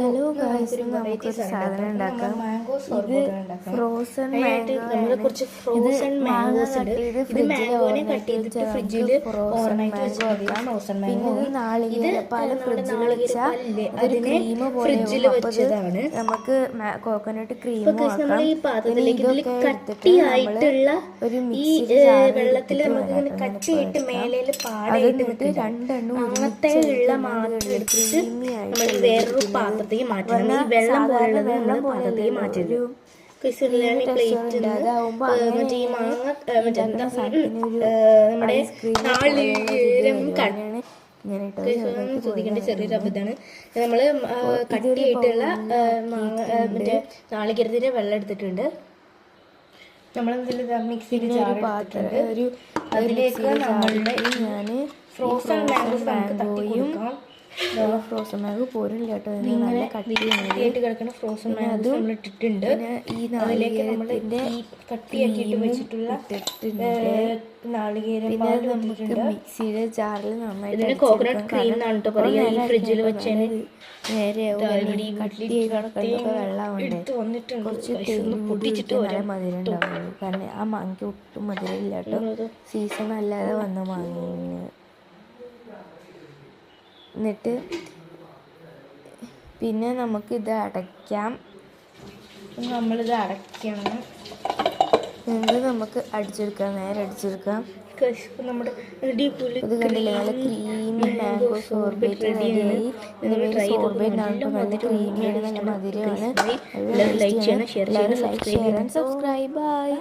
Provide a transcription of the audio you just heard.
Hello guys, നമുക്കൊരു സാധനം ഉണ്ടാക്കാം. ഇത് ഫ്രോസൺ മാംഗോ. ഇത് മാങ്ങ കട്ട് ചെയ്ത് ഫ്രിഡ്ജിൽ ഓവർനൈറ്റ് വെക്കാം. പിന്നെ ഇത് നാളികേരപ്പാൽ ഫ്രിഡ്ജിൽ വെച്ചാൽ അതൊരു ക്രീം പോലെ വെച്ചതാണ്. നമുക്ക് കോക്കനട്ട് ക്രീം ആക്കാം. പിന്നെ ഇതൊക്കെ എടുത്തിട്ട് നമ്മള് ഒരു മിക്സിയിൽ വെള്ളത്തിൽ അതിട്ട് രണ്ടെണ്ണം വേറൊരു പാത്രത്തേക്ക് മാറ്റണം. ഈ വെള്ളം പോലുള്ളത് നമ്മൾ പാത്രത്തേക്ക് മാറ്റരുത്. നമ്മുടെ ശ്രദ്ധിക്കേണ്ട ചെറിയൊരു അബദ്ധമാണ്. നമ്മള് കട്ടിയായിട്ടുള്ള മറ്റേ നാളികേരത്തിന്റെ വെള്ളം എടുത്തിട്ടുണ്ട്. നമ്മളതിൽ മിക്സിയിൽ ചാറിട്ടുണ്ട്. അതിലേക്ക് നമ്മളുടെ ഫ്രോസൺ മാംഗോയും ഫ്രോസൺ മാംഗോ പോരില്ല കേട്ടോ, നല്ല കട്ടിയായിട്ട് കിടക്കുന്ന ഫ്രോസൺ മാംഗോ നമ്മൾ ഇട്ടിട്ടുണ്ട്. അതിലേക്ക് നമ്മൾ കട്ടിയാക്കിയിട്ട് വെച്ചിട്ടുള്ള നാളികേരം മിക്സിയുടെ ജാറിൽ നന്നായിട്ട് കോക്കനട്ട് ക്രീം എന്നാണ് കേട്ടോ പറയുക. ഈ ഫ്രിഡ്ജിൽ വെച്ചാൽ നേരെ വെള്ളമുണ്ട്. കുറച്ച് പൊട്ടിച്ചിട്ട് നല്ല മധുരം ഉണ്ടാവുള്ളൂ. കാരണം ആ മാങ്ങയ്ക്ക് ഒട്ടും മധുരം ഇല്ല കേട്ടോ, സീസൺ അല്ലാതെ വന്ന മാങ്ങ. എന്നിട്ട് പിന്നെ നമുക്കിത് അടയ്ക്കാം. നമ്മളിത് അടയ്ക്കണം. എന്നിട്ട് നമുക്ക് അടിച്ചെടുക്കാം, നേരെ അടിച്ചെടുക്കാം. നമ്മുടെ ഇത് കണ്ടില്ലേ, നല്ല ക്രീമി മാംഗോ സോർബേറ്റ് റെഡിയായി. ഇതിൻ്റെ സോർബേറ്റ് ആണ് നല്ല ക്രീമിയാണ്, നല്ല മധുരമാണ്. ലൈക്ക് ചെയ്യണം, ഷെയർ ചെയ്യണം, സബ്സ്ക്രൈബ്. ബൈ.